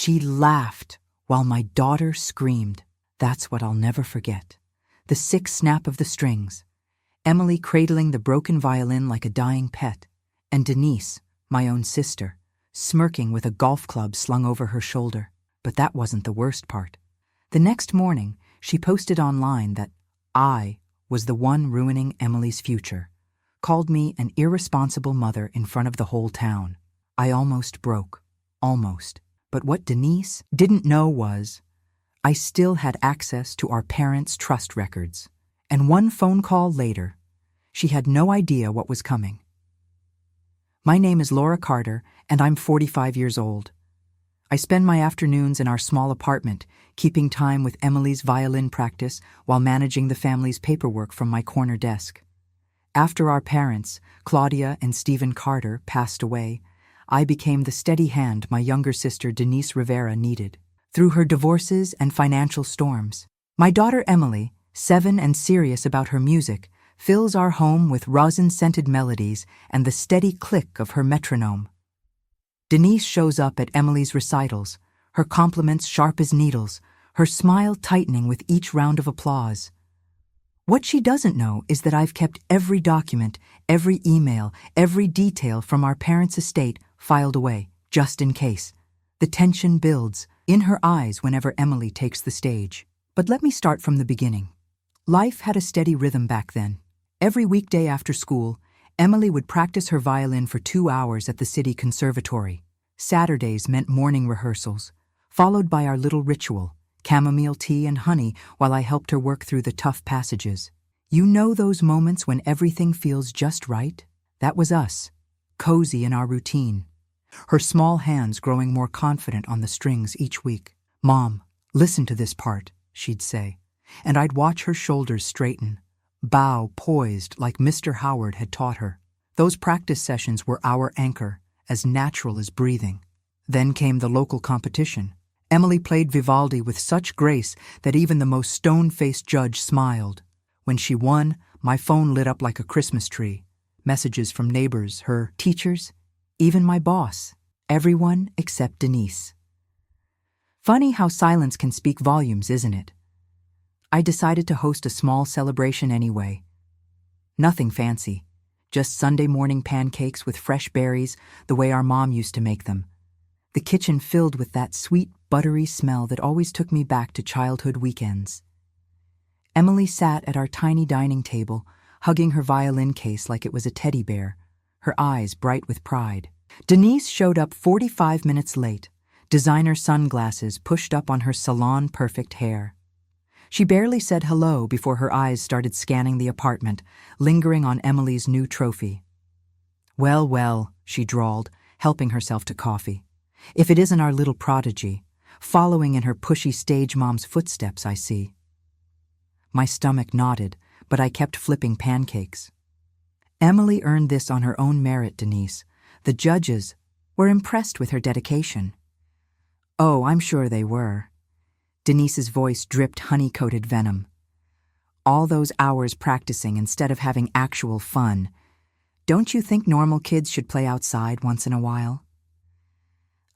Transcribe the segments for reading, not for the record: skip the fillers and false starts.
She laughed while my daughter screamed. That's what I'll never forget. The sick snap of the strings, Emily cradling the broken violin like a dying pet, and Denise, my own sister, smirking with a golf club slung over her shoulder. But that wasn't the worst part. The next morning, she posted online that I was the one ruining Emily's future, called me an irresponsible mother in front of the whole town. I almost broke. Almost. But what Denise didn't know was I still had access to our parents' trust records, and one phone call later, she had no idea what was coming. My name is Laura Carter, and I'm 45 years old. I spend my afternoons in our small apartment, keeping time with Emily's violin practice while managing the family's paperwork from my corner desk. After our parents, Claudia and Stephen Carter, passed away, I became the steady hand my younger sister Denise Rivera needed. Through her divorces and financial storms, my daughter Emily, 7 and serious about her music, fills our home with rosin-scented melodies and the steady click of her metronome. Denise shows up at Emily's recitals, her compliments sharp as needles, her smile tightening with each round of applause. What she doesn't know is that I've kept every document, every email, every detail from our parents' estate filed away, just in case. The tension builds in her eyes whenever Emily takes the stage. But let me start from the beginning. Life had a steady rhythm back then. Every weekday after school, Emily would practice her violin for 2 hours at the city conservatory. Saturdays meant morning rehearsals, followed by our little ritual, chamomile tea and honey while I helped her work through the tough passages. You know those moments when everything feels just right? That was us, cozy in our routine. Her small hands growing more confident on the strings each week. "Mom, listen to this part," she'd say, and I'd watch her shoulders straighten, bow poised like Mr. Howard had taught her. Those practice sessions were our anchor, as natural as breathing. Then came the local competition. Emily played Vivaldi with such grace that even the most stone-faced judge smiled. When she won, my phone lit up like a Christmas tree. Messages from neighbors, her teachers, even my boss, everyone except Denise. Funny how silence can speak volumes, isn't it? I decided to host a small celebration anyway. Nothing fancy, just Sunday morning pancakes with fresh berries, the way our mom used to make them. The kitchen filled with that sweet, buttery smell that always took me back to childhood weekends. Emily sat at our tiny dining table, hugging her violin case like it was a teddy bear, her eyes bright with pride. Denise showed up 45 minutes late, designer sunglasses pushed up on her salon-perfect hair. She barely said hello before her eyes started scanning the apartment, lingering on Emily's new trophy. "Well, well," she drawled, helping herself to coffee. "If it isn't our little prodigy, following in her pushy stage mom's footsteps, I see." My stomach nodded, but I kept flipping pancakes. "Emily earned this on her own merit, Denise. The judges were impressed with her dedication." "Oh, I'm sure they were." Denise's voice dripped honey-coated venom. "All those hours practicing instead of having actual fun. Don't you think normal kids should play outside once in a while?"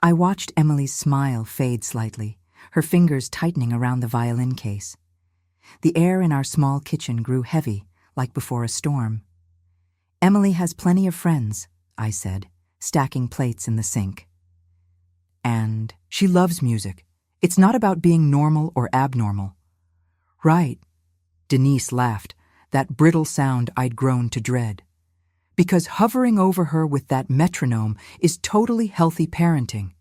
I watched Emily's smile fade slightly, her fingers tightening around the violin case. The air in our small kitchen grew heavy, like before a storm. "Emily has plenty of friends," I said, stacking plates in the sink. "And she loves music. It's not about being normal or abnormal." "Right," Denise laughed, that brittle sound I'd grown to dread. "Because hovering over her with that metronome is totally healthy parenting.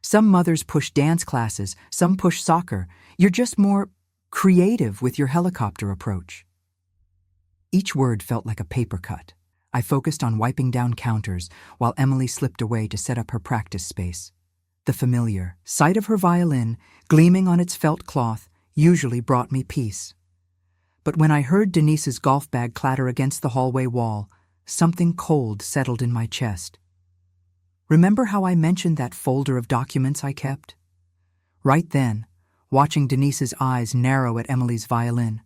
Some mothers push dance classes, some push soccer. You're just more creative with your helicopter approach." Each word felt like a paper cut. I focused on wiping down counters while Emily slipped away to set up her practice space. The familiar sight of her violin, gleaming on its felt cloth, usually brought me peace. But when I heard Denise's golf bag clatter against the hallway wall, something cold settled in my chest. Remember how I mentioned that folder of documents I kept? Right then, watching Denise's eyes narrow at Emily's violin,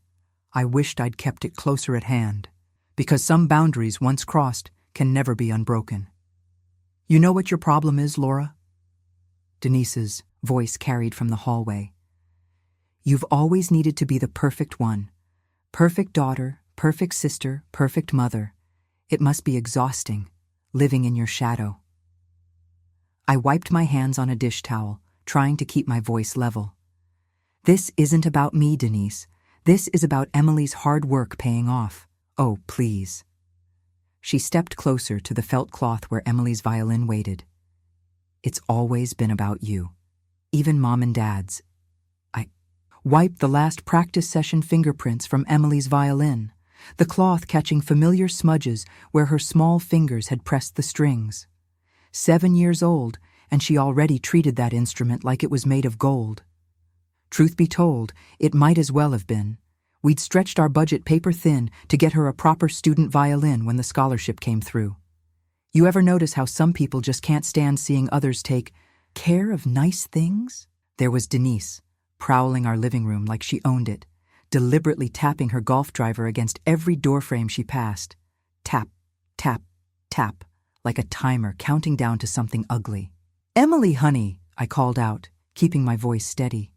I wished I'd kept it closer at hand, because some boundaries once crossed can never be unbroken. "You know what your problem is, Laura?" Denise's voice carried from the hallway. You've always needed to be the perfect one. Perfect daughter, perfect sister, perfect mother. It must be exhausting, living in your shadow. I wiped my hands on a dish towel, trying to keep my voice level. This isn't about me, Denise. This is about Emily's hard work paying off. Oh, please. She stepped closer to the felt cloth where Emily's violin waited. It's always been about you. Even Mom and Dad's. I wiped the last practice session fingerprints from Emily's violin, the cloth catching familiar smudges where her small fingers had pressed the strings. 7 years old, and she already treated that instrument like it was made of gold. Truth be told, it might as well have been. We'd stretched our budget paper thin to get her a proper student violin when the scholarship came through. You ever notice how some people just can't stand seeing others take care of nice things? There was Denise, prowling our living room like she owned it, deliberately tapping her golf driver against every doorframe she passed. Tap, tap, tap, like a timer counting down to something ugly. Emily, honey, I called out, keeping my voice steady.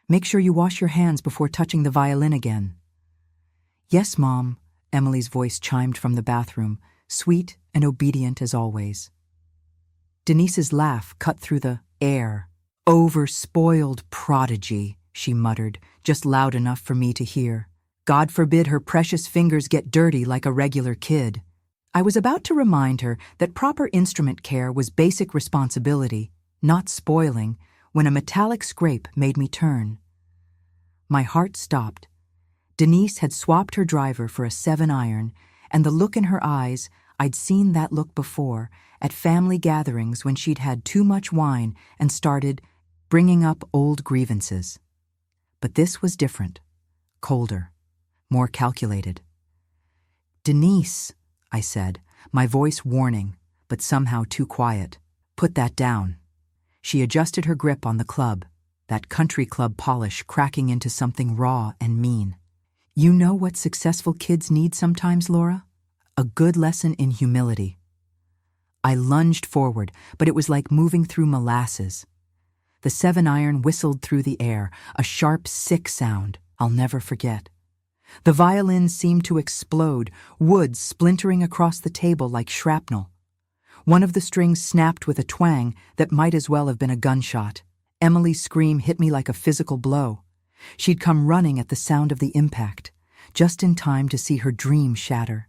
Make sure you wash your hands before touching the violin again. Yes, Mom, Emily's voice chimed from the bathroom, sweet and obedient as always. Denise's laugh cut through the air. Overspoiled prodigy, she muttered, just loud enough for me to hear. God forbid her precious fingers get dirty like a regular kid. I was about to remind her that proper instrument care was basic responsibility, not spoiling, when a metallic scrape made me turn. My heart stopped. Denise had swapped her driver for a 7-iron, and the look in her eyes, I'd seen that look before, at family gatherings when she'd had too much wine and started bringing up old grievances. But this was different, colder, more calculated. Denise, I said, my voice warning, but somehow too quiet. Put that down. She adjusted her grip on the club, that country club polish cracking into something raw and mean. You know what successful kids need sometimes, Laura? A good lesson in humility. I lunged forward, but it was like moving through molasses. The 7-iron whistled through the air, a sharp, sick sound I'll never forget. The violin seemed to explode, wood splintering across the table like shrapnel. One of the strings snapped with a twang that might as well have been a gunshot. Emily's scream hit me like a physical blow. She'd come running at the sound of the impact, just in time to see her dream shatter.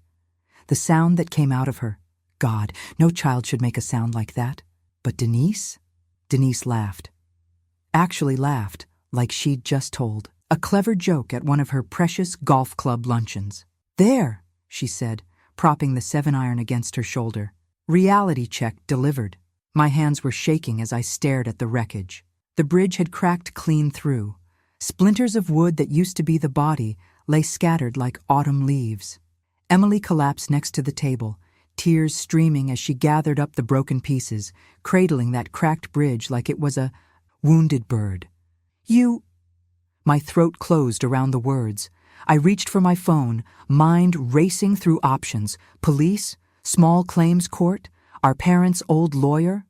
The sound that came out of her. God, no child should make a sound like that. But Denise? Denise laughed. Actually laughed, like she'd just told. A clever joke at one of her precious golf club luncheons. There, she said, propping the 7-iron against her shoulder. Reality check delivered. My hands were shaking as I stared at the wreckage. The bridge had cracked clean through. Splinters of wood that used to be the body lay scattered like autumn leaves. Emily collapsed next to the table, tears streaming as she gathered up the broken pieces, cradling that cracked bridge like it was a wounded bird. You... My throat closed around the words. I reached for my phone, mind racing through options. Police? Small claims court? Our parents' old lawyer?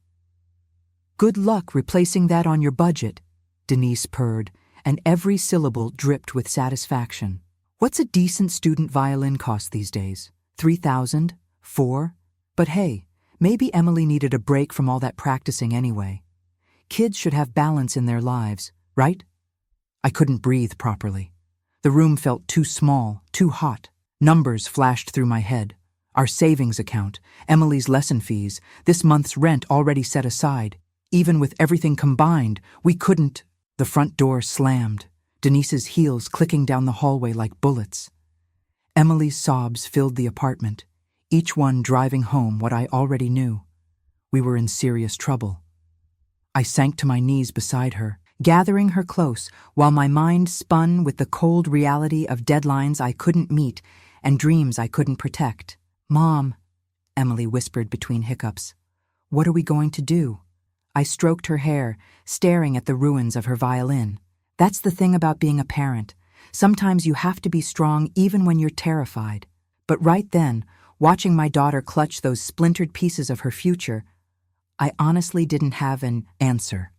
Good luck replacing that on your budget, Denise purred, and every syllable dripped with satisfaction. What's a decent student violin cost these days? 3,000? 4? But hey, maybe Emily needed a break from all that practicing anyway. Kids should have balance in their lives, right? I couldn't breathe properly. The room felt too small, too hot. Numbers flashed through my head. Our savings account, Emily's lesson fees, this month's rent already set aside. Even with everything combined, we couldn't. The front door slammed, Denise's heels clicking down the hallway like bullets. Emily's sobs filled the apartment, each one driving home what I already knew. We were in serious trouble. I sank to my knees beside her, gathering her close while my mind spun with the cold reality of deadlines I couldn't meet and dreams I couldn't protect. Mom, Emily whispered between hiccups, what are we going to do? I stroked her hair, staring at the ruins of her violin. That's the thing about being a parent. Sometimes you have to be strong even when you're terrified. But right then, watching my daughter clutch those splintered pieces of her future, I honestly didn't have an answer.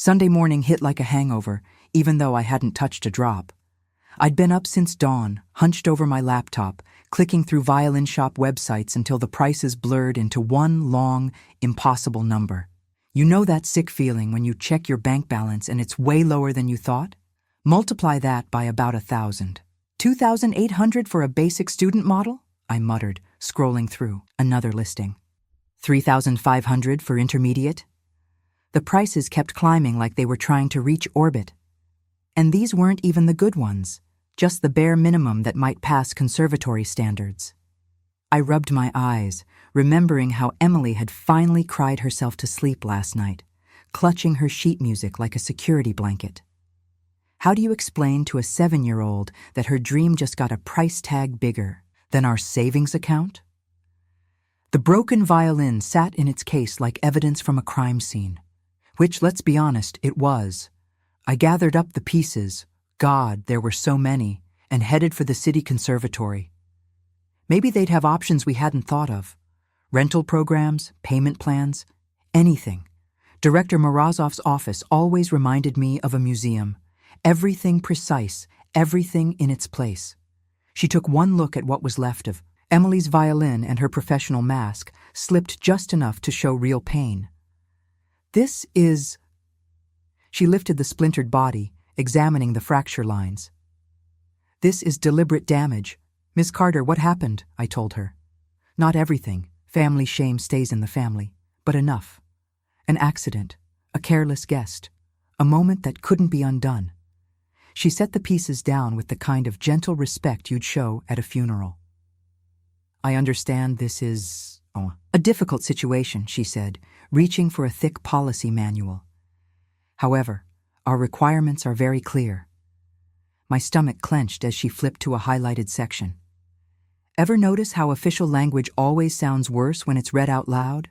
Sunday morning hit like a hangover, even though I hadn't touched a drop. I'd been up since dawn, hunched over my laptop, clicking through violin shop websites until the prices blurred into one long, impossible number. You know that sick feeling when you check your bank balance and it's way lower than you thought? Multiply that by about 1,000. 2,800 for a basic student model? I muttered, scrolling through another listing. 3,500 for intermediate? The prices kept climbing like they were trying to reach orbit. And these weren't even the good ones, just the bare minimum that might pass conservatory standards. I rubbed my eyes, remembering how Emily had finally cried herself to sleep last night, clutching her sheet music like a security blanket. How do you explain to a 7-year-old that her dream just got a price tag bigger than our savings account? The broken violin sat in its case like evidence from a crime scene, which, let's be honest, it was. I gathered up the pieces, God, there were so many, and headed for the city conservatory. Maybe they'd have options we hadn't thought of. Rental programs, payment plans, anything. Director Morozov's office always reminded me of a museum. Everything precise, everything in its place. She took one look at what was left of Emily's violin, and her professional mask slipped just enough to show real pain. This is... She lifted the splintered body, examining the fracture lines. This is deliberate damage. Miss Carter, what happened? I told her. Not everything. Family shame stays in the family. But enough. An accident. A careless guest. A moment that couldn't be undone. She set the pieces down with the kind of gentle respect you'd show at a funeral. I understand this is a difficult situation, she said, reaching for a thick policy manual. However, our requirements are very clear. My stomach clenched as she flipped to a highlighted section. Ever notice how official language always sounds worse when it's read out loud?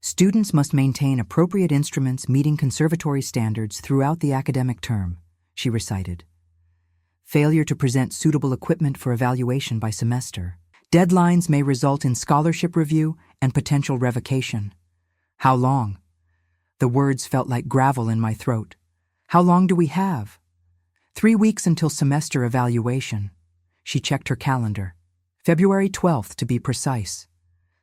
Students must maintain appropriate instruments meeting conservatory standards throughout the academic term, she recited. Failure to present suitable equipment for evaluation by semester. Deadlines may result in scholarship review and potential revocation. How long? The words felt like gravel in my throat. How long do we have? 3 weeks until semester evaluation. She checked her calendar. February 12th, to be precise.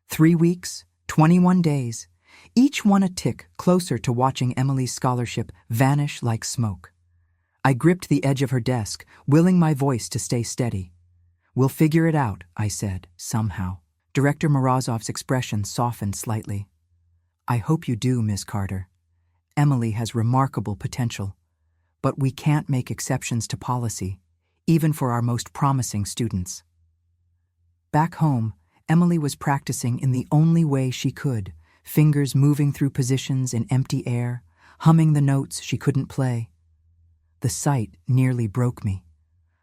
3 weeks, 21 days, each one a tick closer to watching Emily's scholarship vanish like smoke. I gripped the edge of her desk, willing my voice to stay steady. We'll figure it out, I said, somehow. Director Morozov's expression softened slightly. I hope you do, Miss Carter. Emily has remarkable potential, but we can't make exceptions to policy, even for our most promising students. Back home, Emily was practicing in the only way she could, fingers moving through positions in empty air, humming the notes she couldn't play. The sight nearly broke me.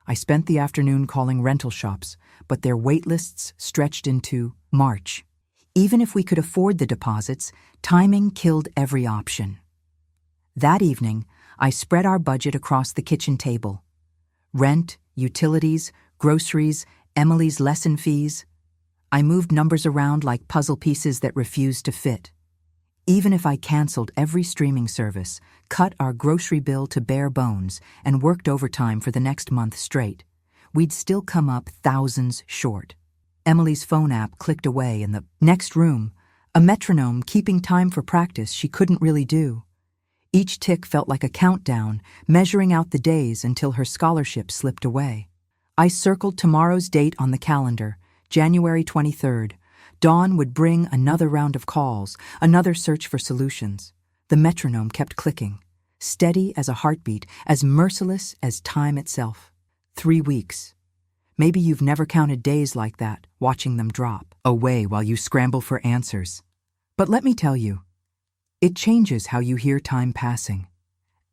I spent the afternoon calling rental shops, but their wait lists stretched into March. Even if we could afford the deposits, timing killed every option. That evening, I spread our budget across the kitchen table. Rent, utilities, groceries, Emily's lesson fees. I moved numbers around like puzzle pieces that refused to fit. Even if I canceled every streaming service, cut our grocery bill to bare bones, and worked overtime for the next month straight, we'd still come up thousands short. Emily's phone app clicked away in the next room, a metronome keeping time for practice she couldn't really do. Each tick felt like a countdown, measuring out the days until her scholarship slipped away. I circled tomorrow's date on the calendar, January 23rd. Dawn would bring another round of calls, another search for solutions. The metronome kept clicking, steady as a heartbeat, as merciless as time itself. 3 weeks. Maybe you've never counted days like that, watching them drop away while you scramble for answers. But let me tell you, it changes how you hear time passing.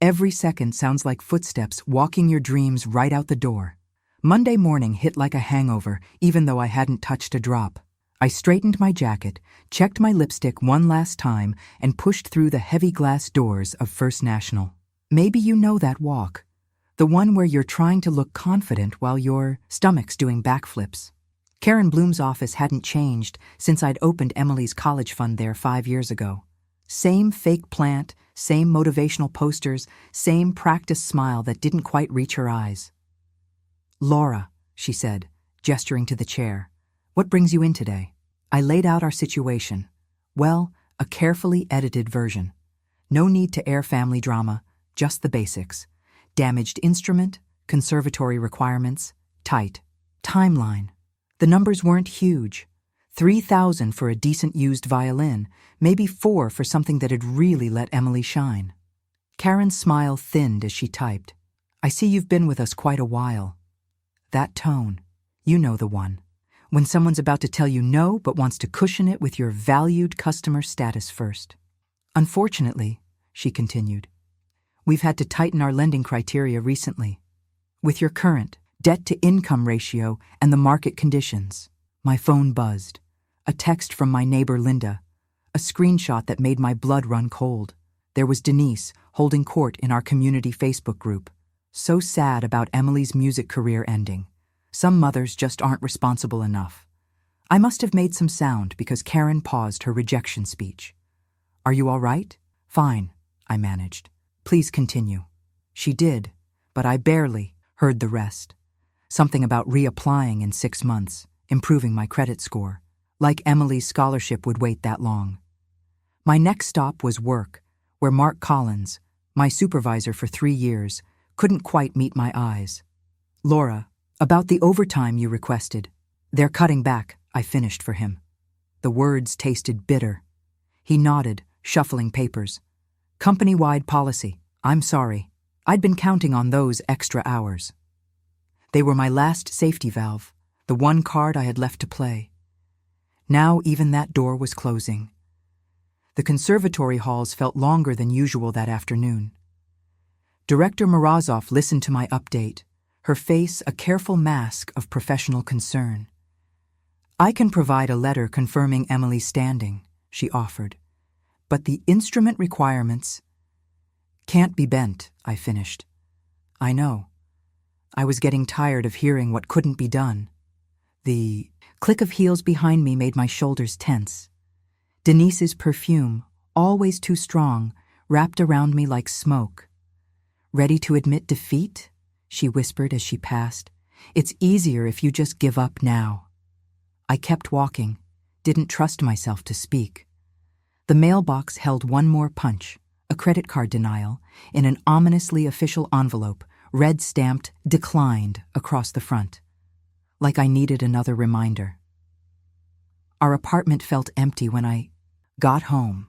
Every second sounds like footsteps walking your dreams right out the door. Monday morning hit like a hangover, even though I hadn't touched a drop. I straightened my jacket, checked my lipstick one last time, and pushed through the heavy glass doors of First National. Maybe you know that walk. The one where you're trying to look confident while your stomach's doing backflips. Karen Bloom's office hadn't changed since I'd opened Emily's college fund there 5 years ago. Same fake plant, Same motivational posters, same practice smile that didn't quite reach her eyes. "Laura," she said, gesturing to the chair, "what brings you in today?" I laid out our situation. Well, a carefully edited version. No need to air family drama, just the basics. Damaged instrument, conservatory requirements, tight. Timeline. The numbers weren't huge. 3,000 for a decent used violin, maybe 4 for something that had really let Emily shine. Karen's smile thinned as she typed. "I see you've been with us quite a while." That tone, you know the one. When someone's about to tell you no but wants to cushion it with your valued customer status first. "Unfortunately," she continued, "we've had to tighten our lending criteria recently. With your current debt-to-income ratio and the market conditions." My phone buzzed. A text from my neighbor Linda. A screenshot that made my blood run cold. There was Denise holding court in our community Facebook group. So sad about Emily's music career ending. Some mothers just aren't responsible enough. I must have made some sound because Karen paused her rejection speech. "Are you all right?" "Fine," I managed. "Please continue." She did, but I barely heard the rest. Something about reapplying in 6 months, improving my credit score. Like Emily's scholarship would wait that long. My next stop was work, where Mark Collins, my supervisor for 3 years, couldn't quite meet my eyes. "Laura, about the overtime you requested. They're cutting back," I finished for him. The words tasted bitter. He nodded, shuffling papers. "Company-wide policy. I'm sorry. I'd been counting on those extra hours." They were my last safety valve, the one card I had left to play. Now even that door was closing. The conservatory halls felt longer than usual that afternoon. Director Morozov listened to my update, her face a careful mask of professional concern. "I can provide a letter confirming Emily's standing," she offered. "But the instrument requirements—" "Can't be bent," I finished. "I know." I was getting tired of hearing what couldn't be done. The click of heels behind me made my shoulders tense. Denise's perfume, always too strong, wrapped around me like smoke. "Ready to admit defeat?" she whispered as she passed. "It's easier if you just give up now." I kept walking, didn't trust myself to speak. The mailbox held one more punch, a credit card denial, in an ominously official envelope, red-stamped "Declined" across the front. Like I needed another reminder. Our apartment felt empty when I got home.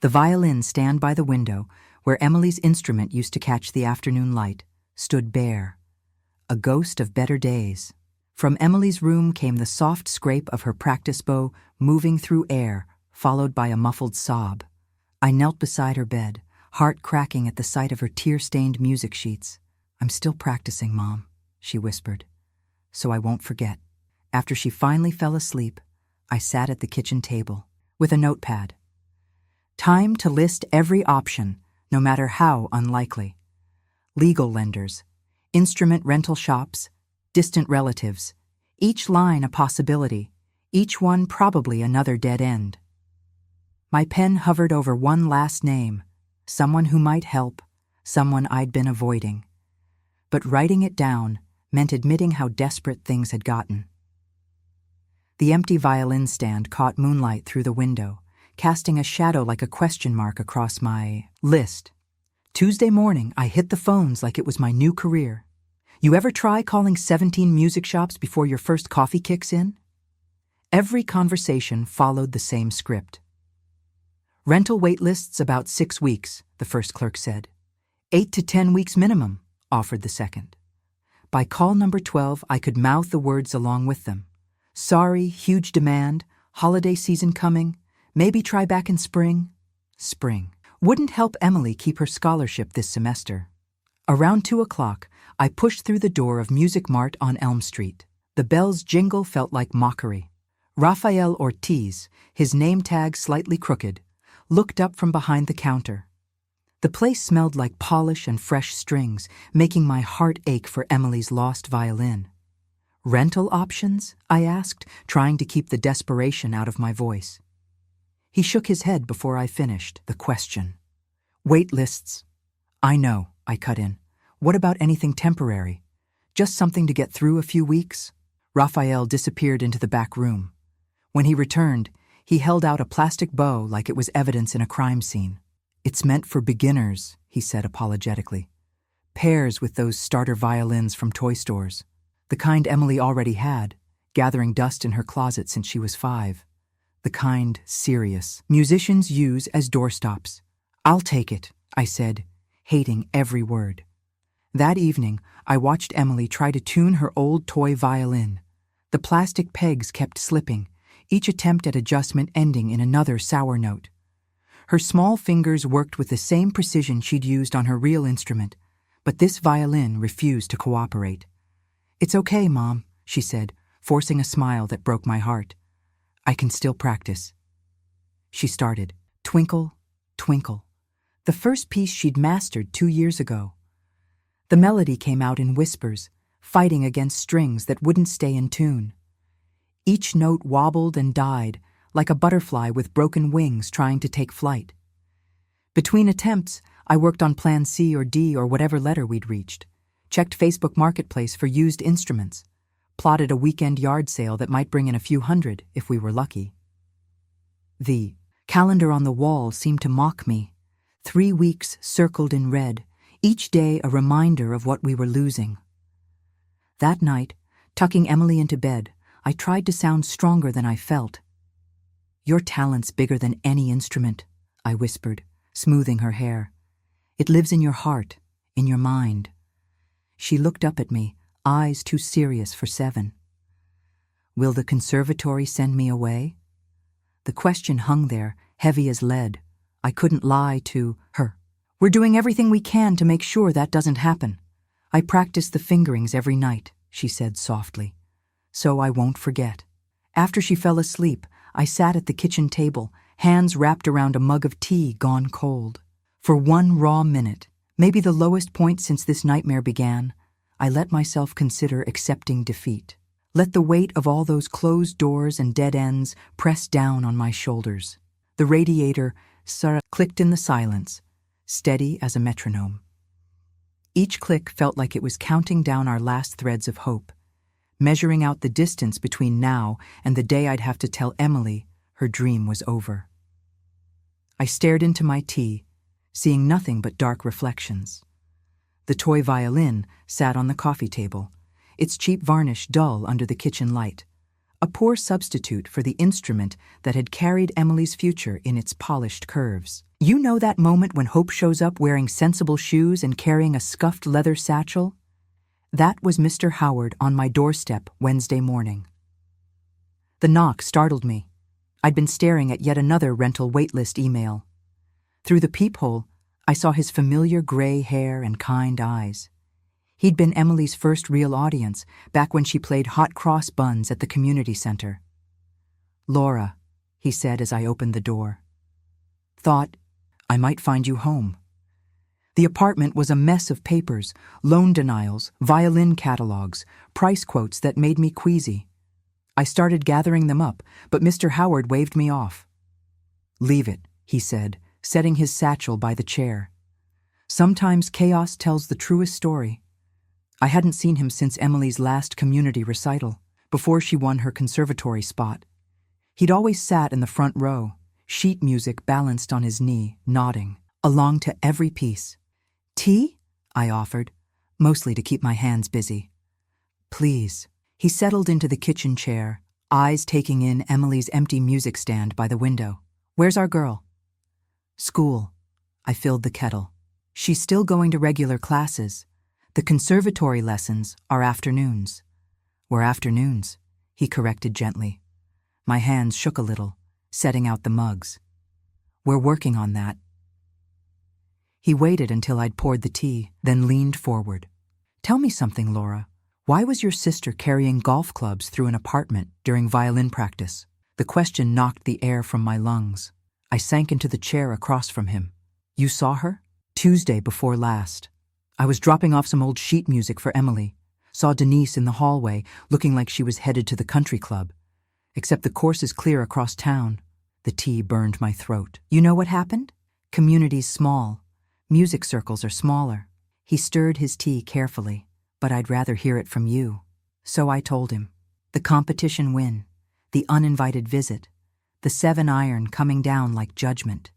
The violin stand by the window, where Emily's instrument used to catch the afternoon light, stood bare. A ghost of better days. From Emily's room came the soft scrape of her practice bow moving through air, followed by a muffled sob. I knelt beside her bed, heart cracking at the sight of her tear-stained music sheets. "I'm still practicing, Mom," she whispered. "So I won't forget." After she finally fell asleep, I sat at the kitchen table with a notepad. Time to list every option, no matter how unlikely. Legal lenders, instrument rental shops, distant relatives, each line a possibility, each one probably another dead end. My pen hovered over one last name, someone who might help, someone I'd been avoiding. But writing it down meant admitting how desperate things had gotten. The empty violin stand caught moonlight through the window, casting a shadow like a question mark across my list. Tuesday morning, I hit the phones like it was my new career. You ever try calling 17 music shops before your first coffee kicks in? Every conversation followed the same script. "Rental wait lists about 6 weeks, the first clerk said. 8 to 10 weeks minimum, offered the second. By call number 12, I could mouth the words along with them. Sorry, huge demand, holiday season coming, maybe try back in spring. Spring. Wouldn't help Emily keep her scholarship this semester. Around 2 o'clock, I pushed through the door of Music Mart on Elm Street. The bell's jingle felt like mockery. Rafael Ortiz, his name tag slightly crooked, looked up from behind the counter. The place smelled like polish and fresh strings, making my heart ache for Emily's lost violin. "Rental options?" I asked, trying to keep the desperation out of my voice. He shook his head before I finished the question. Wait lists. I know, I cut in. What about anything temporary? Just something to get through a few weeks? Raphael disappeared into the back room. When he returned, he held out a plastic bow like it was evidence in a crime scene. It's meant for beginners, he said apologetically. Pairs with those starter violins from toy stores. The kind Emily already had, gathering dust in her closet since she was 5. The kind serious musicians use as doorstops. I'll take it, I said, hating every word. That evening, I watched Emily try to tune her old toy violin. The plastic pegs kept slipping, each attempt at adjustment ending in another sour note. Her small fingers worked with the same precision she'd used on her real instrument, but this violin refused to cooperate. "It's okay, Mom," she said, forcing a smile that broke my heart. "I can still practice." She started, Twinkle, Twinkle, the first piece she'd mastered 2 years ago. The melody came out in whispers, fighting against strings that wouldn't stay in tune. Each note wobbled and died, like a butterfly with broken wings trying to take flight. Between attempts, I worked on Plan C or D or whatever letter we'd reached, checked Facebook Marketplace for used instruments, plotted a weekend yard sale that might bring in a few hundred if we were lucky. The calendar on the wall seemed to mock me. 3 weeks circled in red, each day a reminder of what we were losing. That night, tucking Emily into bed, I tried to sound stronger than I felt. "Your talent's bigger than any instrument," I whispered, smoothing her hair. "It lives in your heart, in your mind." She looked up at me, eyes too serious for 7. "Will the conservatory send me away?" The question hung there, heavy as lead. I couldn't lie to her. "We're doing everything we can to make sure that doesn't happen. I practice the fingerings every night," she said softly, "so I won't forget." After she fell asleep, I sat at the kitchen table, hands wrapped around a mug of tea gone cold. For 1 raw minute, maybe the lowest point since this nightmare began, I let myself consider accepting defeat. Let the weight of all those closed doors and dead ends press down on my shoulders. The radiator clicked in the silence, steady as a metronome. Each click felt like it was counting down our last threads of hope, measuring out the distance between now and the day I'd have to tell Emily her dream was over. I stared into my tea, seeing nothing but dark reflections. The toy violin sat on the coffee table, its cheap varnish dull under the kitchen light, a poor substitute for the instrument that had carried Emily's future in its polished curves. You know that moment when hope shows up wearing sensible shoes and carrying a scuffed leather satchel? That was Mr. Howard on my doorstep Wednesday morning. The knock startled me. I'd been staring at yet another rental waitlist email. Through the peephole, I saw his familiar gray hair and kind eyes. He'd been Emily's first real audience, back when she played hot cross buns at the community center. "Laura," he said as I opened the door. "Thought I might find you home." The apartment was a mess of papers, loan denials, violin catalogs, price quotes that made me queasy. I started gathering them up, but Mr. Howard waved me off. "Leave it," he said, setting his satchel by the chair. "Sometimes chaos tells the truest story." I hadn't seen him since Emily's last community recital, before she won her conservatory spot. He'd always sat in the front row, sheet music balanced on his knee, nodding, along to every piece. "Tea?" I offered, mostly to keep my hands busy. "Please." He settled into the kitchen chair, eyes taking in Emily's empty music stand by the window. "Where's our girl?" "School." I filled the kettle. "She's still going to regular classes. The conservatory lessons are afternoons." "We're afternoons," he corrected gently. My hands shook a little, setting out the mugs. "We're working on that." He waited until I'd poured the tea, then leaned forward. "Tell me something, Laura. Why was your sister carrying golf clubs through an apartment during violin practice?" The question knocked the air from my lungs. I sank into the chair across from him. "You saw her?" "Tuesday before last. I was dropping off some old sheet music for Emily. Saw Denise in the hallway, looking like she was headed to the country club. Except the course is clear across town." The tea burned my throat. "You know what happened? Community's small. Music circles are smaller. He stirred his tea carefully. But I'd rather hear it from you. So I told him. The competition win. The uninvited visit. The 7-iron coming down like judgment.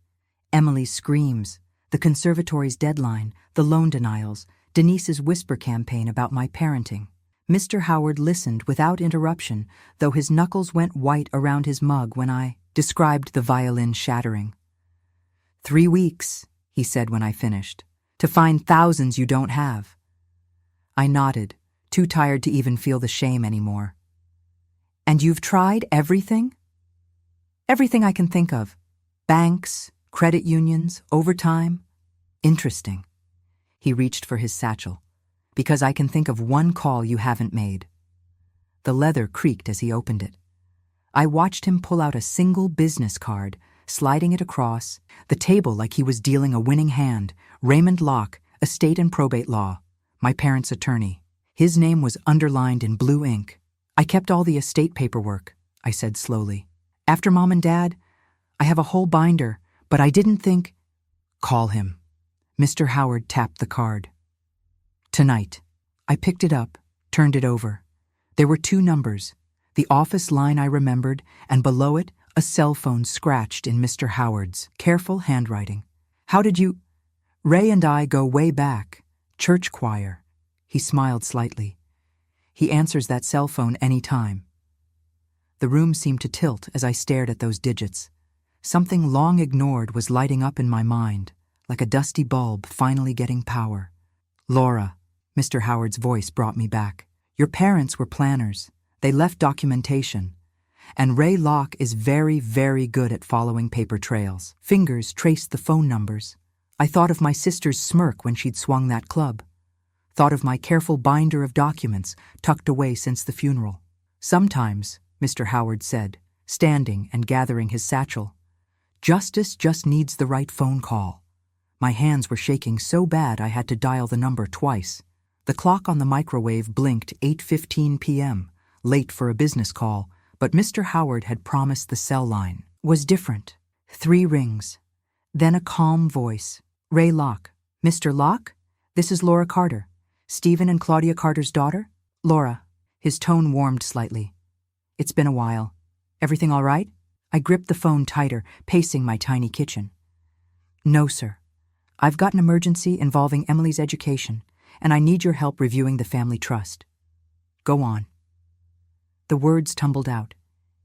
Emily's screams. The conservatory's deadline. The loan denials. Denise's whisper campaign about my parenting. Mr. Howard listened without interruption, though his knuckles went white around his mug when I described the violin shattering. 3 weeks, he said when I finished, to find thousands you don't have. I nodded, too tired to even feel the shame anymore. And you've tried everything? Everything I can think of. Banks, credit unions, overtime. Interesting. He reached for his satchel. Because I can think of one call you haven't made. The leather creaked as he opened it. I watched him pull out a single business card, sliding it across the table like he was dealing a winning hand. Raymond Locke, estate and probate law, my parents' attorney. His name was underlined in blue ink. I kept all the estate paperwork, I said slowly. After Mom and Dad, I have a whole binder, but I didn't think... Call him. Mr. Howard tapped the card. Tonight. I picked it up, turned it over. There were 2 numbers, the office line I remembered, and below it, a cell phone scratched in Mr. Howard's careful handwriting. How did you... Ray and I go way back. Church choir. He smiled slightly. He answers that cell phone any time. The room seemed to tilt as I stared at those digits. Something long ignored was lighting up in my mind, like a dusty bulb finally getting power. Laura, Mr. Howard's voice brought me back. Your parents were planners. They left documentation. And Ray Locke is very, very good at following paper trails. Fingers traced the phone numbers. I thought of my sister's smirk when she'd swung that club. Thought of my careful binder of documents tucked away since the funeral. Sometimes, Mr. Howard said, standing and gathering his satchel, justice just needs the right phone call. My hands were shaking so bad I had to dial the number twice. The clock on the microwave blinked 8:15 p.m., late for a business call, but Mr. Howard had promised the cell line was different. 3 rings. Then a calm voice. Ray Locke. Mr. Locke? This is Laura Carter. Stephen and Claudia Carter's daughter? Laura. His tone warmed slightly. It's been a while. Everything all right? I gripped the phone tighter, pacing my tiny kitchen. No, sir. I've got an emergency involving Emily's education, and I need your help reviewing the family trust. Go on. The words tumbled out.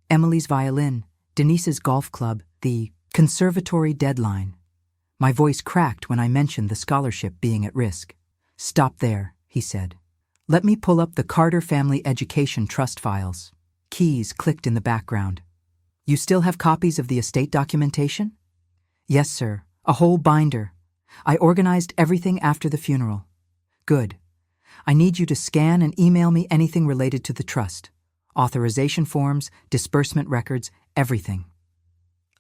Emily's violin, Denise's golf club, the conservatory deadline. My voice cracked when I mentioned the scholarship being at risk. Stop there, he said. Let me pull up the Carter Family Education Trust files. Keys clicked in the background. You still have copies of the estate documentation? Yes, sir. A whole binder. I organized everything after the funeral. Good. I need you to scan and email me anything related to the trust. Authorization forms, disbursement records, everything.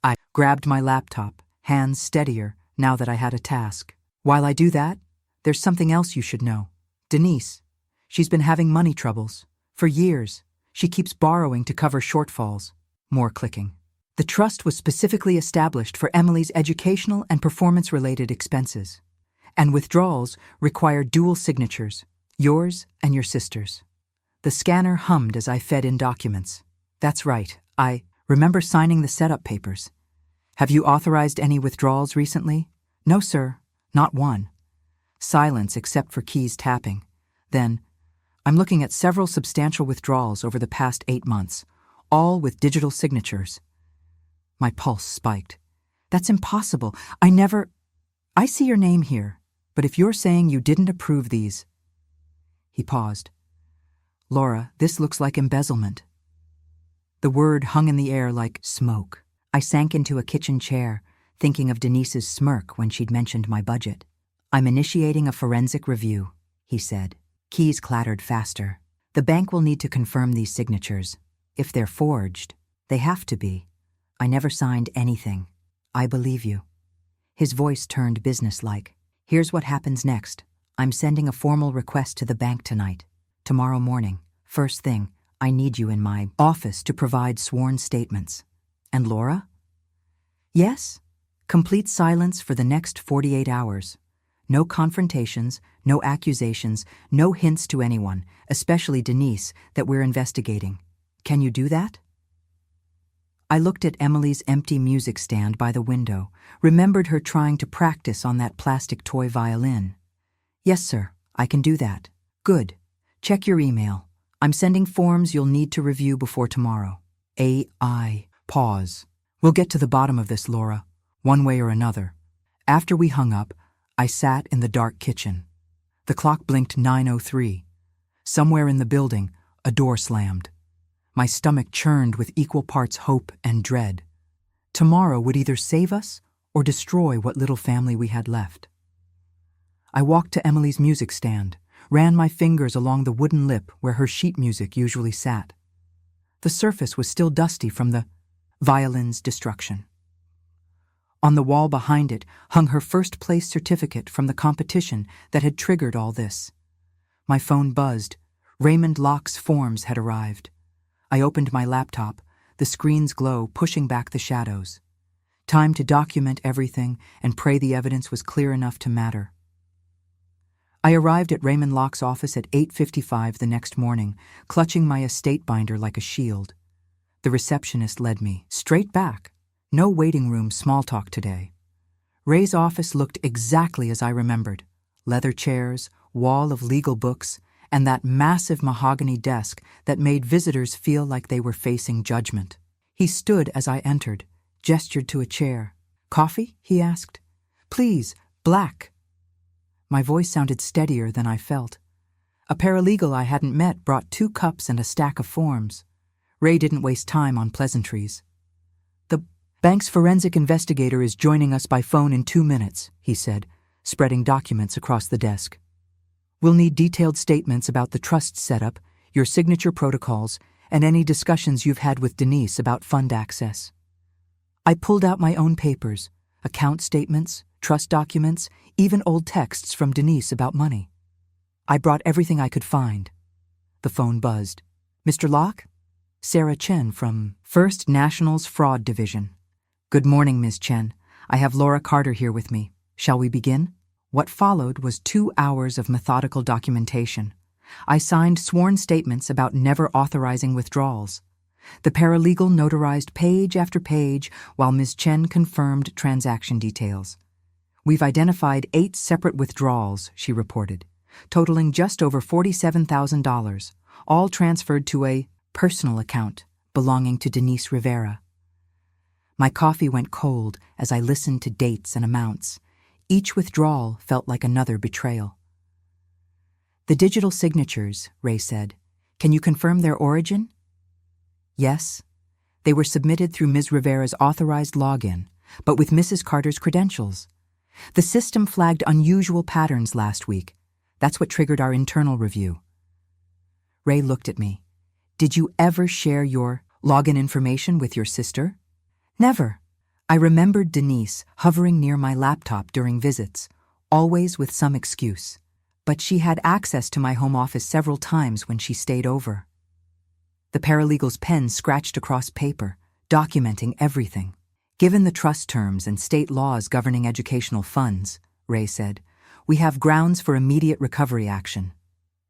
I grabbed my laptop, hands steadier now that I had a task. While I do that, there's something else you should know. Denise. She's been having money troubles. For years. She keeps borrowing to cover shortfalls. More clicking. The trust was specifically established for Emily's educational and performance-related expenses, and withdrawals require dual signatures, yours and your sister's. The scanner hummed as I fed in documents. That's right, I remember signing the setup papers. Have you authorized any withdrawals recently? No, sir, not one. Silence except for keys tapping. Then, I'm looking at several substantial withdrawals over the past 8 months, all with digital signatures. My pulse spiked. That's impossible. I see your name here, but if you're saying you didn't approve these... He paused. Laura, this looks like embezzlement. The word hung in the air like smoke. I sank into a kitchen chair, thinking of Denise's smirk when she'd mentioned my budget. I'm initiating a forensic review, he said. Keys clattered faster. The bank will need to confirm these signatures. If they're forged, they have to be. I never signed anything. I believe you. His voice turned businesslike. Here's what happens next. I'm sending a formal request to the bank tonight. Tomorrow morning, first thing, I need you in my office to provide sworn statements. And Laura? Yes? Complete silence for the next 48 hours. No confrontations, no accusations, no hints to anyone, especially Denise, that we're investigating. Can you do that? I looked at Emily's empty music stand by the window, remembered her trying to practice on that plastic toy violin. Yes, sir, I can do that. Good. Check your email. I'm sending forms you'll need to review before tomorrow. AI. Pause. We'll get to the bottom of this, Laura, one way or another. After we hung up, I sat in the dark kitchen. The clock blinked 9:03. Somewhere in the building, a door slammed. My stomach churned with equal parts hope and dread. Tomorrow would either save us or destroy what little family we had left. I walked to Emily's music stand, ran my fingers along the wooden lip where her sheet music usually sat. The surface was still dusty from the violin's destruction. On the wall behind it hung her first-place certificate from the competition that had triggered all this. My phone buzzed. Raymond Locke's forms had arrived. I opened my laptop, the screen's glow pushing back the shadows. Time to document everything and pray the evidence was clear enough to matter. I arrived at Raymond Locke's office at 8:55 the next morning, clutching my estate binder like a shield. The receptionist led me straight back. No waiting room small talk today. Ray's office looked exactly as I remembered. Leather chairs, wall of legal books, and that massive mahogany desk that made visitors feel like they were facing judgment. He stood as I entered, gestured to a chair. "Coffee?" he asked. "Please, black." My voice sounded steadier than I felt. A paralegal I hadn't met brought 2 cups and a stack of forms. Ray didn't waste time on pleasantries. "The bank's forensic investigator is joining us by phone in 2 minutes," he said, spreading documents across the desk. "We'll need detailed statements about the trust setup, your signature protocols, and any discussions you've had with Denise about fund access." I pulled out my own papers, account statements, trust documents, even old texts from Denise about money. I brought everything I could find. The phone buzzed. "Mr. Locke?" "Sarah Chen from First National's Fraud Division." "Good morning, Ms. Chen. I have Laura Carter here with me. Shall we begin?" What followed was 2 hours of methodical documentation. I signed sworn statements about never authorizing withdrawals. The paralegal notarized page after page while Ms. Chen confirmed transaction details. "We've identified 8 separate withdrawals," she reported, totaling just over $47,000, all transferred to a personal account belonging to Denise Rivera. My coffee went cold as I listened to dates and amounts. Each withdrawal felt like another betrayal. "The digital signatures," Ray said. "Can you confirm their origin?" Yes. They were submitted through Ms. Rivera's authorized login, but with Mrs. Carter's credentials. The system flagged unusual patterns last week. That's what triggered our internal review. Ray looked at me. "Did you ever share your login information with your sister?" "Never." I remembered Denise hovering near my laptop during visits, always with some excuse. But she had access to my home office several times when she stayed over. The paralegal's pen scratched across paper, documenting everything. "Given the trust terms and state laws governing educational funds," Ray said, "we have grounds for immediate recovery action."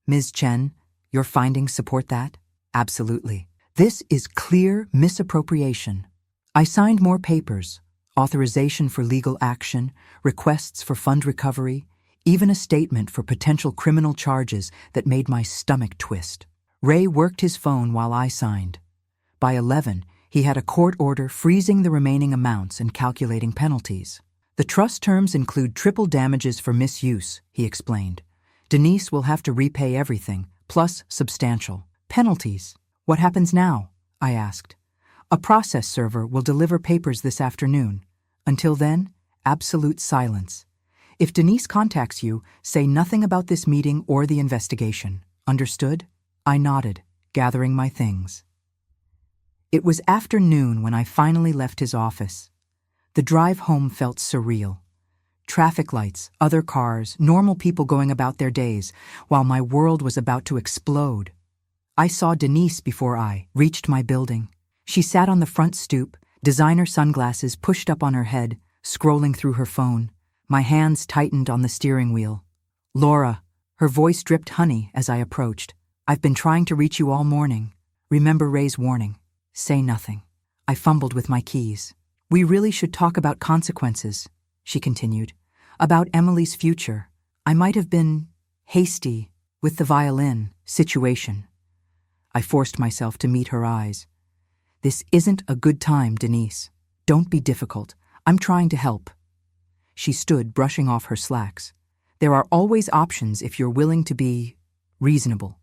"Ms. Chen, your findings support that?" "Absolutely. This is clear misappropriation." I signed more papers, authorization for legal action, requests for fund recovery, even a statement for potential criminal charges that made my stomach twist. Ray worked his phone while I signed. By 11, he had a court order freezing the remaining amounts and calculating penalties. "The trust terms include triple damages for misuse," he explained. "Denise will have to repay everything, plus substantial penalties." "What happens now?" I asked. "A process server will deliver papers this afternoon. Until then, absolute silence. If Denise contacts you, say nothing about this meeting or the investigation. Understood?" I nodded, gathering my things. It was afternoon when I finally left his office. The drive home felt surreal. Traffic lights, other cars, normal people going about their days, while my world was about to explode. I saw Denise before I reached my building. She sat on the front stoop, designer sunglasses pushed up on her head, scrolling through her phone. My hands tightened on the steering wheel. "Laura," her voice dripped honey as I approached. "I've been trying to reach you all morning. Remember Ray's warning. Say nothing." I fumbled with my keys. "We really should talk about consequences," she continued. "About Emily's future. I might have been hasty with the violin situation." I forced myself to meet her eyes. "This isn't a good time, Denise. Don't be difficult. I'm trying to help." She stood, brushing off her slacks. "There are always options if you're willing to be reasonable."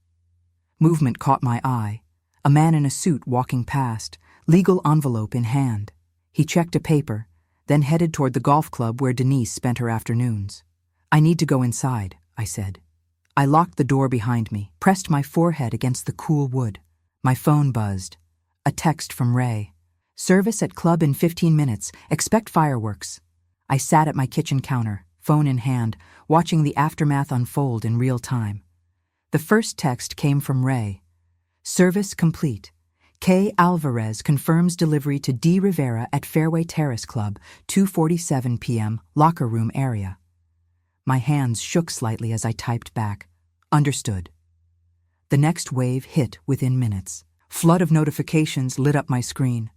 Movement caught my eye. A man in a suit walking past, legal envelope in hand. He checked a paper, then headed toward the golf club where Denise spent her afternoons. "I need to go inside," I said. I locked the door behind me, pressed my forehead against the cool wood. My phone buzzed. A text from Ray. "Service at club in 15 minutes. Expect fireworks." I sat at my kitchen counter, phone in hand, watching the aftermath unfold in real time. The first text came from Ray. "Service complete. K. Alvarez confirms delivery to D. Rivera at Fairway Terrace Club, 2:47 p.m., locker room area." My hands shook slightly as I typed back. "Understood." The next wave hit within minutes. Flood of notifications lit up my screen.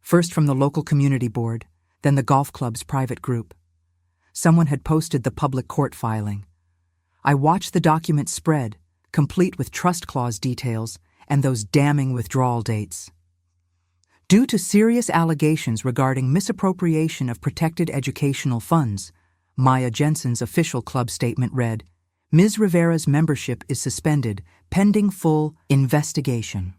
First from the local community board, then the golf club's private group. Someone had posted the public court filing. I watched the document spread, complete with trust clause details and those damning withdrawal dates. Due to serious allegations regarding misappropriation of protected educational funds, Maya Jensen's official club statement read, "Ms. Rivera's membership is suspended pending full investigation."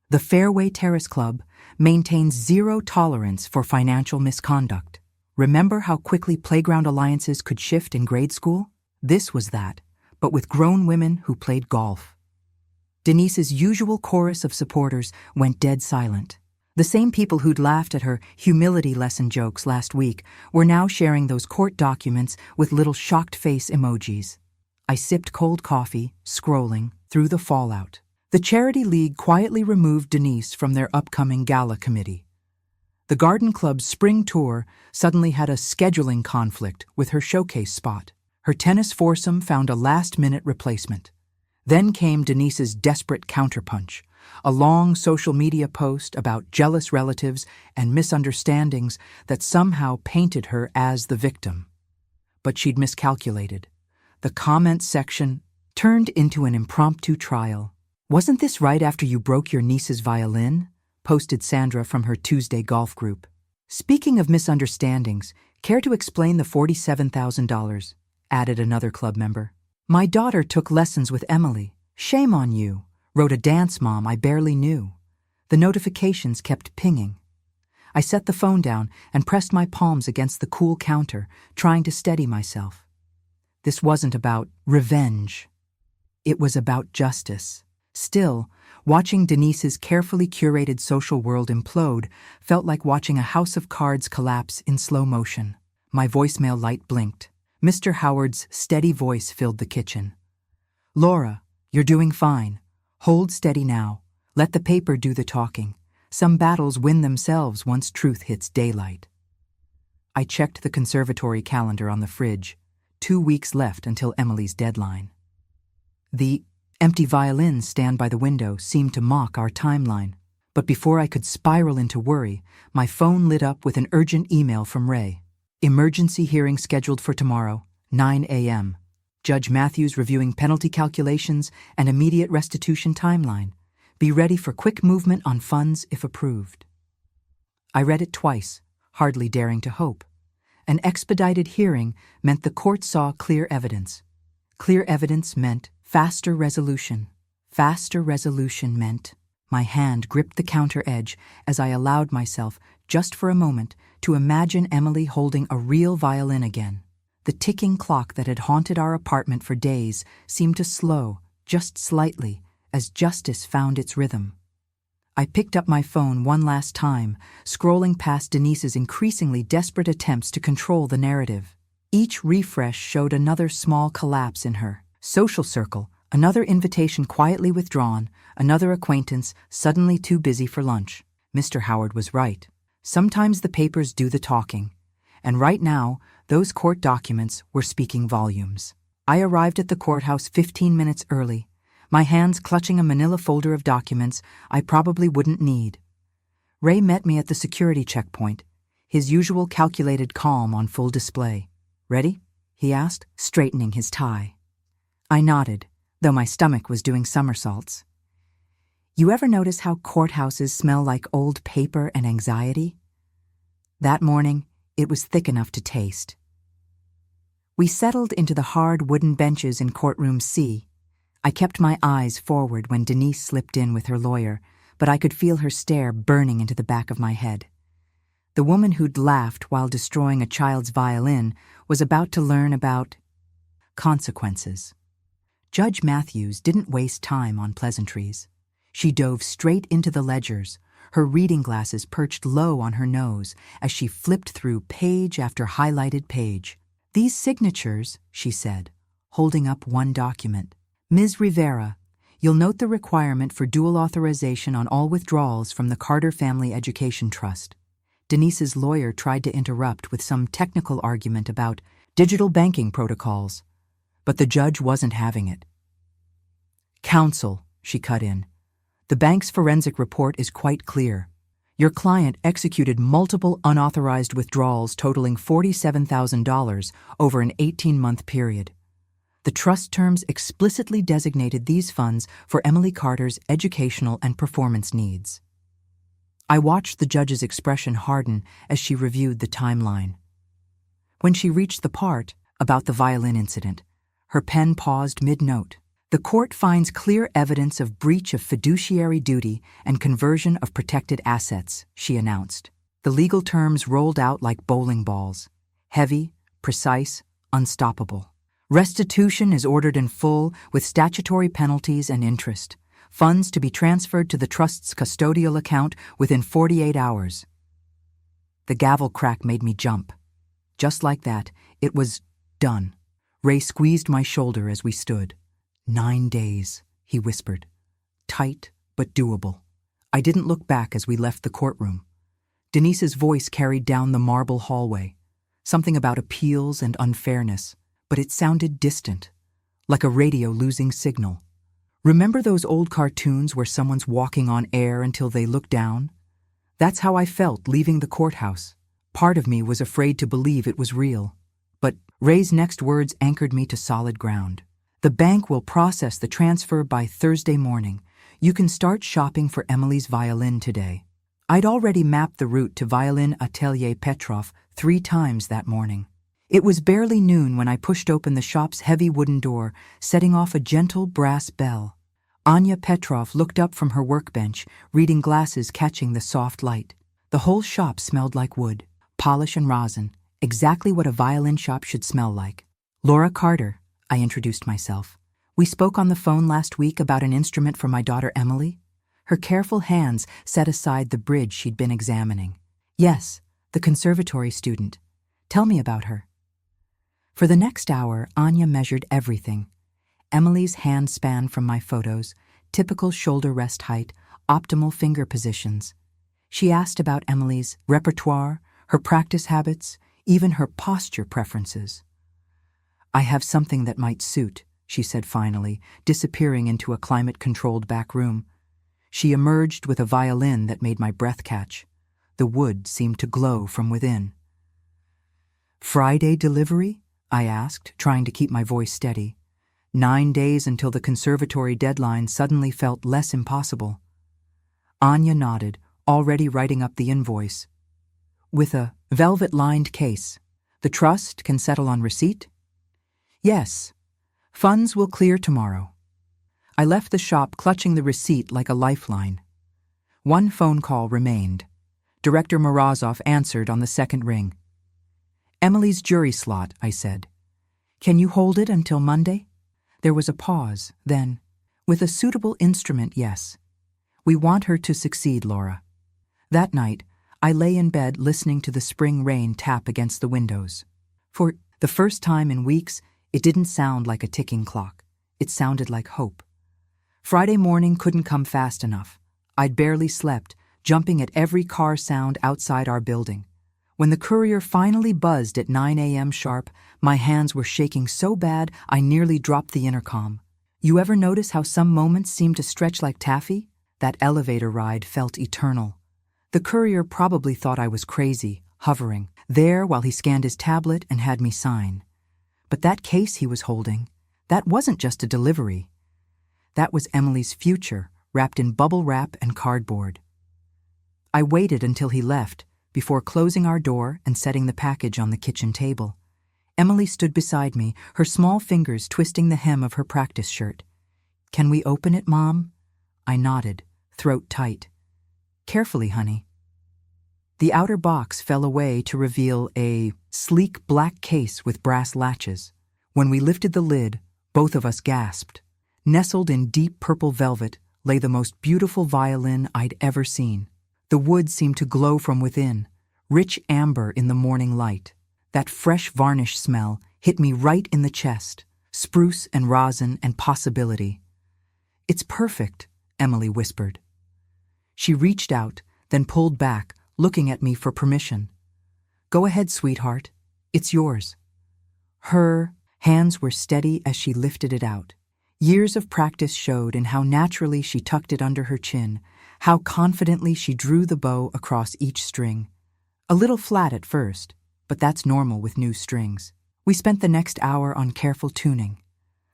The Fairway Terrace Club maintains zero tolerance for financial misconduct. Remember how quickly playground alliances could shift in grade school? This was that, but with grown women who played golf. Denise's usual chorus of supporters went dead silent. The same people who'd laughed at her humility lesson jokes last week were now sharing those court documents with little shocked face emojis. I sipped cold coffee, scrolling through the fallout. The Charity League quietly removed Denise from their upcoming gala committee. The Garden Club's spring tour suddenly had a scheduling conflict with her showcase spot. Her tennis foursome found a last-minute replacement. Then came Denise's desperate counterpunch, a long social media post about jealous relatives and misunderstandings that somehow painted her as the victim. But she'd miscalculated. The comments section turned into an impromptu trial. "Wasn't this right after you broke your niece's violin?" posted Sandra from her Tuesday golf group. "Speaking of misunderstandings, care to explain the $47,000? Added another club member. "My daughter took lessons with Emily. Shame on you," wrote a dance mom I barely knew. The notifications kept pinging. I set the phone down and pressed my palms against the cool counter, trying to steady myself. This wasn't about revenge. It was about justice. Still, watching Denise's carefully curated social world implode felt like watching a house of cards collapse in slow motion. My voicemail light blinked. Mr. Howard's steady voice filled the kitchen. "Laura, you're doing fine. Hold steady now. Let the paper do the talking. Some battles win themselves once truth hits daylight." I checked the conservatory calendar on the fridge. 2 weeks left until Emily's deadline. The empty violin stand by the window seemed to mock our timeline. But before I could spiral into worry, my phone lit up with an urgent email from Ray. "Emergency hearing scheduled for tomorrow, 9 a.m. Judge Matthews reviewing penalty calculations and immediate restitution timeline. Be ready for quick movement on funds if approved." I read it twice, hardly daring to hope. An expedited hearing meant the court saw clear evidence. Clear evidence meant faster resolution. Faster resolution meant... My hand gripped the counter edge as I allowed myself, just for a moment, to imagine Emily holding a real violin again. The ticking clock that had haunted our apartment for days seemed to slow, just slightly, as justice found its rhythm. I picked up my phone one last time, scrolling past Denise's increasingly desperate attempts to control the narrative. Each refresh showed another small collapse in her social circle, another invitation quietly withdrawn, another acquaintance suddenly too busy for lunch. Mr. Howard was right. Sometimes the papers do the talking. And right now, Those court documents were speaking volumes. I arrived at the courthouse 15 minutes early, my hands clutching a manila folder of documents I probably wouldn't need. Ray met me at the security checkpoint, his usual calculated calm on full display. "Ready?" he asked, straightening his tie. I nodded, though my stomach was doing somersaults. You ever notice how courthouses smell like old paper and anxiety? That morning, it was thick enough to taste. We settled into the hard wooden benches in courtroom C. I kept my eyes forward when Denise slipped in with her lawyer, but I could feel her stare burning into the back of my head. The woman who'd laughed while destroying a child's violin was about to learn about consequences. Judge Matthews didn't waste time on pleasantries. She dove straight into the ledgers, her reading glasses perched low on her nose as she flipped through page after highlighted page. "These signatures," she said, holding up one document. "Ms. Rivera, you'll note the requirement for dual authorization on all withdrawals from the Carter Family Education Trust." Denise's lawyer tried to interrupt with some technical argument about digital banking protocols, but the judge wasn't having it. "Counsel," she cut in, "the bank's forensic report is quite clear. Your client executed multiple unauthorized withdrawals totaling $47,000 over an 18-month period. The trust terms explicitly designated these funds for Emily Carter's educational and performance needs." I watched the judge's expression harden as she reviewed the timeline. When she reached the part about the violin incident, her pen paused mid-note. "The court finds clear evidence of breach of fiduciary duty and conversion of protected assets," she announced. The legal terms rolled out like bowling balls. Heavy, precise, unstoppable. "Restitution is ordered in full with statutory penalties and interest. Funds to be transferred to the trust's custodial account within 48 hours. The gavel crack made me jump. Just like that, it was done. Ray squeezed my shoulder as we stood. 9 days, he whispered. Tight, but doable. I didn't look back as we left the courtroom. Denise's voice carried down the marble hallway. Something about appeals and unfairness, but it sounded distant, like a radio losing signal. Remember those old cartoons where someone's walking on air until they look down? That's how I felt leaving the courthouse. Part of me was afraid to believe it was real. But Ray's next words anchored me to solid ground. "The bank will process the transfer by Thursday morning. You can start shopping for Emily's violin today." I'd already mapped the route to Violin Atelier Petrov 3 times that morning. It was barely noon when I pushed open the shop's heavy wooden door, setting off a gentle brass bell. Anya Petrov looked up from her workbench, reading glasses catching the soft light. The whole shop smelled like wood, polish and rosin, exactly what a violin shop should smell like. "Laura Carter," I introduced myself. "We spoke on the phone last week about an instrument for my daughter Emily." Her careful hands set aside the bridge she'd been examining. "Yes, the conservatory student. Tell me about her." For the next hour, Anya measured everything. Emily's hand span from my photos, typical shoulder rest height, optimal finger positions. She asked about Emily's repertoire, her practice habits, even her posture preferences. "I have something that might suit," she said finally, disappearing into a climate-controlled back room. She emerged with a violin that made my breath catch. The wood seemed to glow from within. "Friday delivery?" I asked, trying to keep my voice steady. 9 days until the conservatory deadline suddenly felt less impossible. Anya nodded, already writing up the invoice. "With a velvet-lined case. The trust can settle on receipt?" "Yes. Funds will clear tomorrow." I left the shop clutching the receipt like a lifeline. One phone call remained. Director Morozov answered on the second ring. "Emily's jury slot," I said. "Can you hold it until Monday?" There was a pause, then, "With a suitable instrument, yes. We want her to succeed, Laura." That night, I lay in bed listening to the spring rain tap against the windows. For the first time in weeks, it didn't sound like a ticking clock. It sounded like hope. Friday morning couldn't come fast enough. I'd barely slept, jumping at every car sound outside our building. When the courier finally buzzed at 9 a.m. sharp, my hands were shaking so bad I nearly dropped the intercom. You ever notice how some moments seem to stretch like taffy? That elevator ride felt eternal. The courier probably thought I was crazy, hovering there while he scanned his tablet and had me sign. But that case he was holding, that wasn't just a delivery. That was Emily's future, wrapped in bubble wrap and cardboard. I waited until he left, before closing our door and setting the package on the kitchen table. Emily stood beside me, her small fingers twisting the hem of her practice shirt. "Can we open it, Mom?" I nodded, throat tight. "Carefully, honey." The outer box fell away to reveal a sleek black case with brass latches. When we lifted the lid, both of us gasped. Nestled in deep purple velvet lay the most beautiful violin I'd ever seen. The wood seemed to glow from within, rich amber in the morning light. That fresh varnish smell hit me right in the chest, spruce and rosin and possibility. "It's perfect," Emily whispered. She reached out, then pulled back, looking at me for permission. "Go ahead, sweetheart. It's yours." Her hands were steady as she lifted it out. Years of practice showed in how naturally she tucked it under her chin, how confidently she drew the bow across each string. A little flat at first, but that's normal with new strings. We spent the next hour on careful tuning.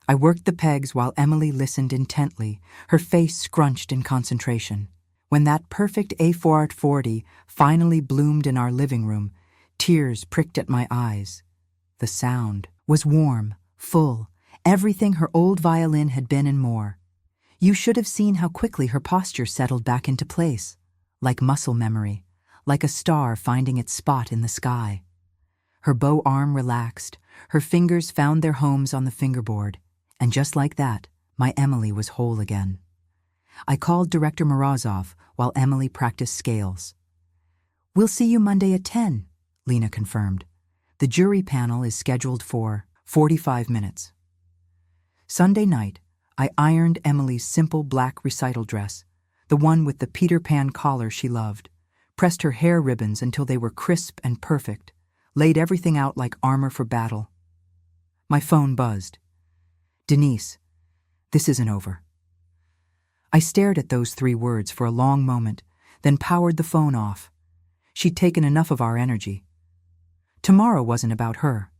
I worked the pegs while Emily listened intently, her face scrunched in concentration. When that perfect A4 40 finally bloomed in our living room, tears pricked at my eyes. The sound was warm, full, everything her old violin had been and more. You should have seen how quickly her posture settled back into place, like muscle memory, like a star finding its spot in the sky. Her bow arm relaxed, her fingers found their homes on the fingerboard, and just like that, my Emily was whole again. I called Director Morozov while Emily practiced scales. "We'll see you Monday at 10, Lena confirmed. "The jury panel is scheduled for 45 minutes. Sunday night, I ironed Emily's simple black recital dress, the one with the Peter Pan collar she loved, pressed her hair ribbons until they were crisp and perfect, laid everything out like armor for battle. My phone buzzed. "Denise, this isn't over." I stared at those 3 words for a long moment, then powered the phone off. She'd taken enough of our energy. Tomorrow wasn't about her.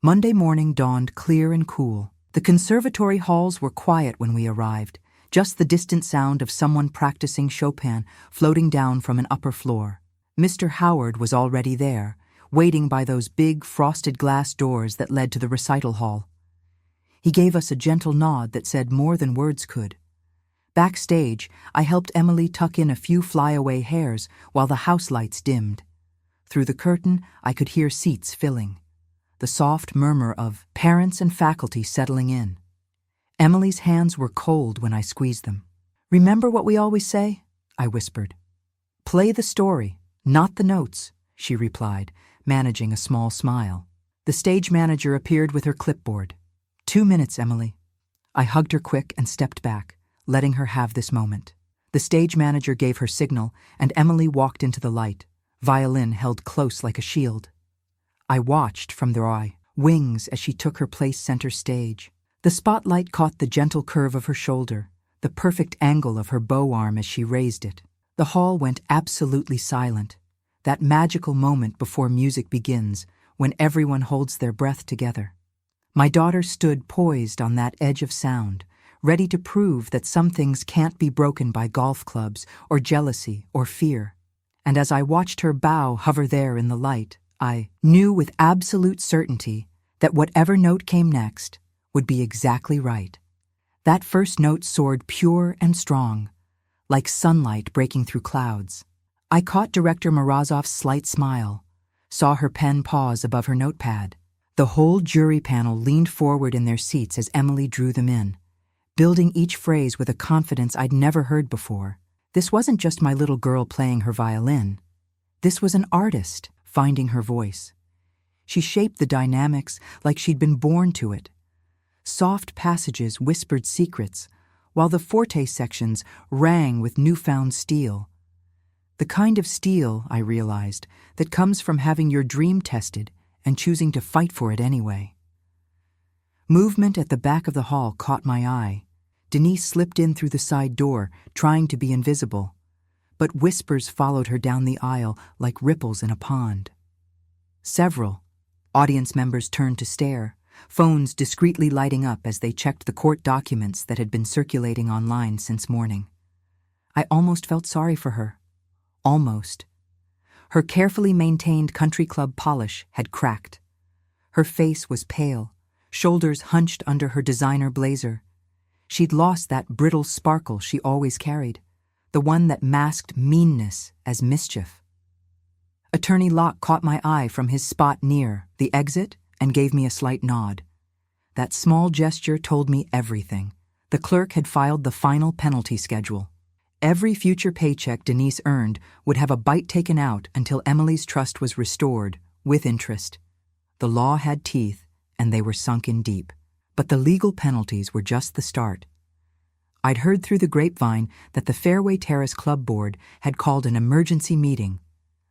Monday morning dawned clear and cool. The conservatory halls were quiet when we arrived, just the distant sound of someone practicing Chopin floating down from an upper floor. Mr. Howard was already there, waiting by those big frosted glass doors that led to the recital hall. He gave us a gentle nod that said more than words could. Backstage, I helped Emily tuck in a few flyaway hairs while the house lights dimmed. Through the curtain, I could hear seats filling, the soft murmur of parents and faculty settling in. Emily's hands were cold when I squeezed them. "Remember what we always say?" I whispered. "Play the story, not the notes," she replied, managing a small smile. The stage manager appeared with her clipboard. 2 minutes, Emily." I hugged her quick and stepped back, letting her have this moment. The stage manager gave her signal, and Emily walked into the light, violin held close like a shield. I watched from their wings as she took her place center stage. The spotlight caught the gentle curve of her shoulder, the perfect angle of her bow arm as she raised it. The hall went absolutely silent, that magical moment before music begins, when everyone holds their breath together. My daughter stood poised on that edge of sound, ready to prove that some things can't be broken by golf clubs or jealousy or fear. And as I watched her bow hover there in the light, I knew with absolute certainty that whatever note came next would be exactly right. That first note soared pure and strong, like sunlight breaking through clouds. I caught Director Morozov's slight smile, saw her pen pause above her notepad. The whole jury panel leaned forward in their seats as Emily drew them in, building each phrase with a confidence I'd never heard before. This wasn't just my little girl playing her violin. This was an artist finding her voice. She shaped the dynamics like she'd been born to it. Soft passages whispered secrets, while the forte sections rang with newfound steel. The kind of steel, I realized, that comes from having your dream tested and choosing to fight for it anyway. Movement at the back of the hall caught my eye. Denise slipped in through the side door, trying to be invisible, but whispers followed her down the aisle like ripples in a pond. Several audience members turned to stare, phones discreetly lighting up as they checked the court documents that had been circulating online since morning. I almost felt sorry for her. Almost. Her carefully maintained country club polish had cracked. Her face was pale, shoulders hunched under her designer blazer. She'd lost that brittle sparkle she always carried, the one that masked meanness as mischief. Attorney Locke caught my eye from his spot near the exit and gave me a slight nod. That small gesture told me everything. The clerk had filed the final penalty schedule. Every future paycheck Denise earned would have a bite taken out until Emily's trust was restored, with interest. The law had teeth, and they were sunk in deep. But the legal penalties were just the start. I'd heard through the grapevine that the Fairway Terrace Club Board had called an emergency meeting.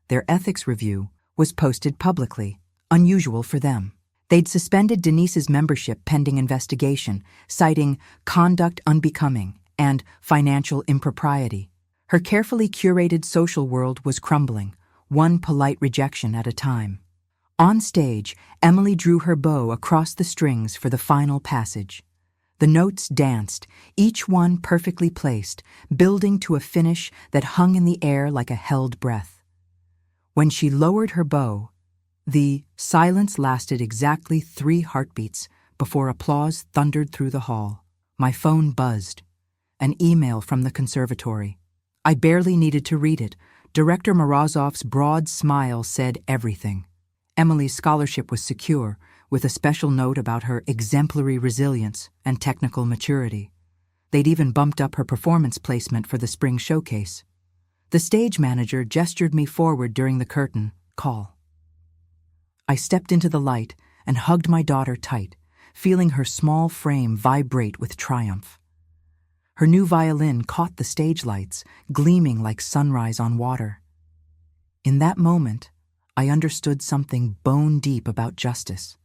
Their ethics review was posted publicly, unusual for them. They'd suspended Denise's membership pending investigation, citing conduct unbecoming and financial impropriety. Her carefully curated social world was crumbling, one polite rejection at a time. On stage, Emily drew her bow across the strings for the final passage. The notes danced, each one perfectly placed, building to a finish that hung in the air like a held breath. When she lowered her bow, the silence lasted exactly 3 heartbeats before applause thundered through the hall. My phone buzzed. An email from the conservatory. I barely needed to read it. Director Morozov's broad smile said everything. Emily's scholarship was secure, with a special note about her exemplary resilience and technical maturity. They'd even bumped up her performance placement for the spring showcase. The stage manager gestured me forward during the curtain call. I stepped into the light and hugged my daughter tight, feeling her small frame vibrate with triumph. Her new violin caught the stage lights, gleaming like sunrise on water. In that moment, I understood something bone deep about justice,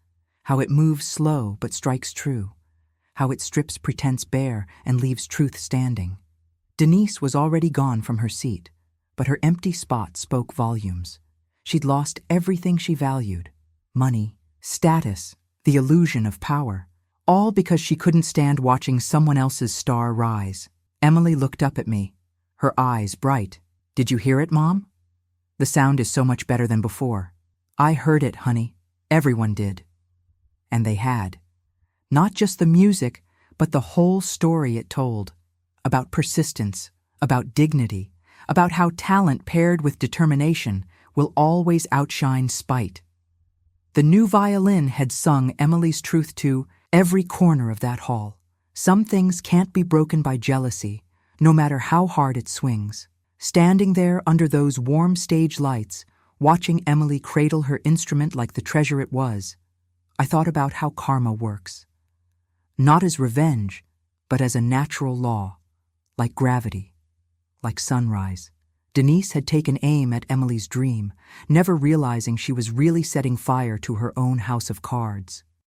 how it moves slow but strikes true, how it strips pretense bare and leaves truth standing. Denise was already gone from her seat, but her empty spot spoke volumes. She'd lost everything she valued: money, status, the illusion of power. All because she couldn't stand watching someone else's star rise. Emily looked up at me, her eyes bright. "Did you hear it, Mom? The sound is so much better than before." "I heard it, honey. Everyone did." And they had. Not just the music, but the whole story it told. About persistence, about dignity, about how talent paired with determination will always outshine spite. The new violin had sung Emily's truth to every corner of that hall. Some things can't be broken by jealousy, no matter how hard it swings. Standing there under those warm stage lights, watching Emily cradle her instrument like the treasure it was, I thought about how karma works. Not as revenge, but as a natural law, like gravity, like sunrise. Denise had taken aim at Emily's dream, never realizing she was really setting fire to her own house of cards.